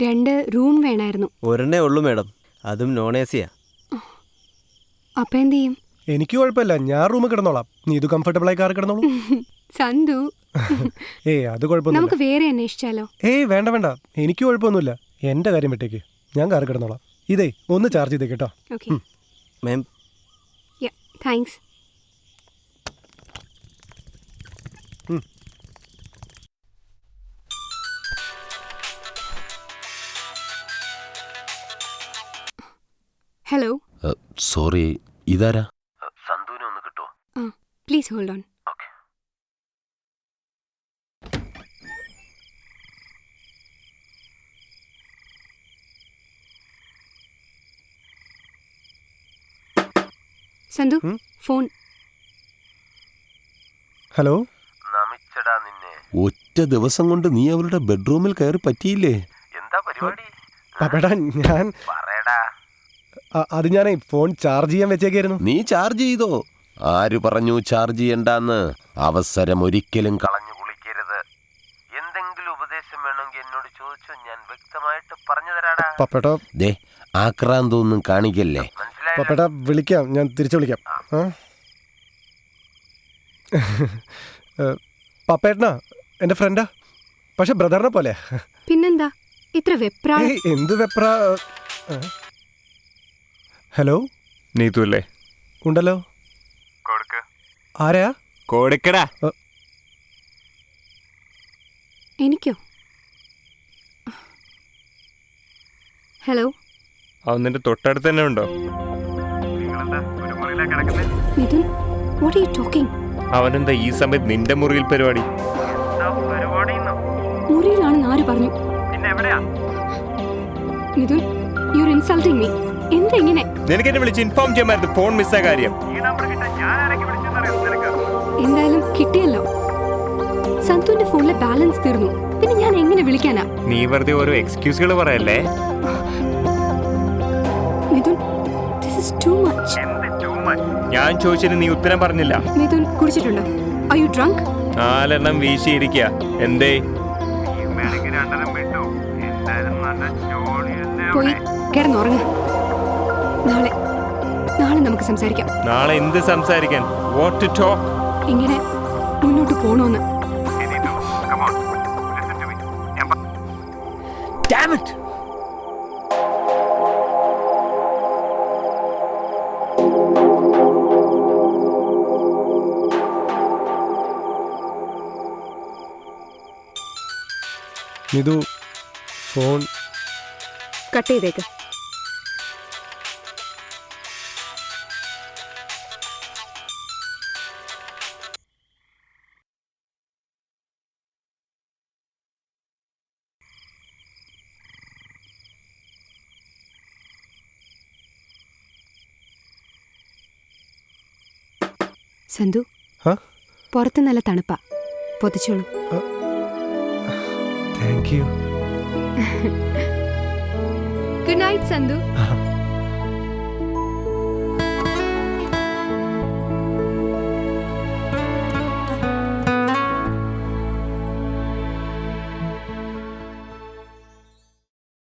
2 room വേണമായിരുന്നു. ഒരെണ്ണേ ഉള്ളൂ madam, അതും നോൺ എ സിയാ. അപ്പൊ എന്ത് ചെയ്യും? എനിക്ക് കുഴപ്പമില്ല, ഞാൻ റൂമിൽ കിടന്നോളാം. നീ ഇത് കംഫർട്ടബിൾ ആയി കാർ കിടന്നോളൂ. സന്തു, അത് കുഴപ്പമൊന്നുമില്ല. നമുക്ക് വേറെ അന്വേഷിച്ചാലോ? വേണ്ട വേണ്ട, എനിക്ക് കുഴപ്പമൊന്നുമില്ല. എന്റെ കാര്യം വിട്ടേക്ക്, ഞാൻ കാർ കിടന്നോളാം. ഇതേ ഒന്ന് ചാർജ് ചെയ്തേക്ക് കേട്ടോ. മാം, താങ്ക്സ്. ഹലോ. സോറി, ഇതാരാ? സന്തുവിനെ ഒന്ന് കിട്ടുമോ? Please hold on. Okay. Santhu, phone. Hello. നമിച്ചടാ നിന്നെ. ഒറ്റ ദിവസം കൊണ്ട് നീ അവളുടെ ബെഡ്റൂമിൽ കയറി പറ്റിയില്ലേ? എന്താ പരിപാടി? പാപ്പേട്ടാ, ഞാൻ പറയടാ. അത് ഞാനേ ഫോൺ ചാർജ് ചെയ്യാൻ വെച്ചേക്കായിരുന്നു. നീ ചാർജ് ചെയ്തോ? ആര് പറഞ്ഞു ചാർജ് ചെയ്യണ്ടെന്ന്? അവസരം ഒരിക്കലും കളഞ്ഞു കുളിക്കരുത്. എന്തെങ്കിലും ഉപദേശം വേണമെങ്കിൽ എന്നോട് ചോദിച്ചോ, ഞാൻ വ്യക്തമായിട്ട് പറഞ്ഞു തരാടാ. പാപ്പേട്ടാ, ദേ ആക്രാന്തൊന്നും കാണിക്കല്ലേ. പാപ്പേട്ടാ വിളിക്കാം, ഞാൻ തിരിച്ചു വിളിക്കാം. പാപ്പേട്ടനാ എൻ്റെ ഫ്രണ്ടാ, പക്ഷെ ബ്രദറിനെ പോലെ. പിന്നെന്താ ഇത്ര വെപ്രാ? എന്ത് വെപ്രാ? ഹലോ, നീതു അല്ലേ? ഉണ്ടല്ലോ. ആരാ? കൊടുക്കടാ. എനിക്കോ? ഹലോ. അവൻ നിന്റെ തൊട്ടടുത്ത് തന്നെ ഉണ്ടോ? Mithun, what are you talking? അവനെന്താ ഈ സമയത്ത് നിന്റെ മുറിയിൽ പരിപാടി? മുറിയിലാണെന്ന് ആര് പറഞ്ഞു? Mithun, you are insulting me. എന്താ ഇങ്ങനെ? നിനക്ക് എന്നെ വിളിച്ച് ഇൻഫോം ചെയ്യാമായിരുന്നു, ഫോൺ മിസ്സായ കാര്യം. എന്തായാലും കിട്ടിയല്ലോ. സന്തുവിന്റെ ഫോണിലെ ബാലൻസ് തീർന്നു, പിന്നെ ഞാൻ എങ്ങനെ വിളിക്കാനാ? നീ വെറുതെ ഓരോ എക്സ്ക്യൂസുകൾ പറയല്ലേ. Mithun, this is too much. ഞാൻ ചോദിച്ചതിന് നീ ഉത്തരം പറഞ്ഞില്ല. മിഥുൻ, കുടിച്ചിട്ടുണ്ടോ? Are you drunk? 4 എണ്ണം വീശിയിരിക്കുക. എന്തേ? പോയി കിടന്നുറങ്ങ്. നാളെ നമുക്ക് സംസാരിക്കാം. നാളെ എന്ത് സംസാരിക്കാൻ? What to talk? ഇങ്ങനെ മുന്നോട്ട് പോണോന്ന്. Damn it! Nithu, phone cut ചെയ്തേക്ക്. സന്തു, പുറത്ത് നല്ല തണുപ്പാ, പൊതിച്ചോളൂ. Thank you. Good night Santhu.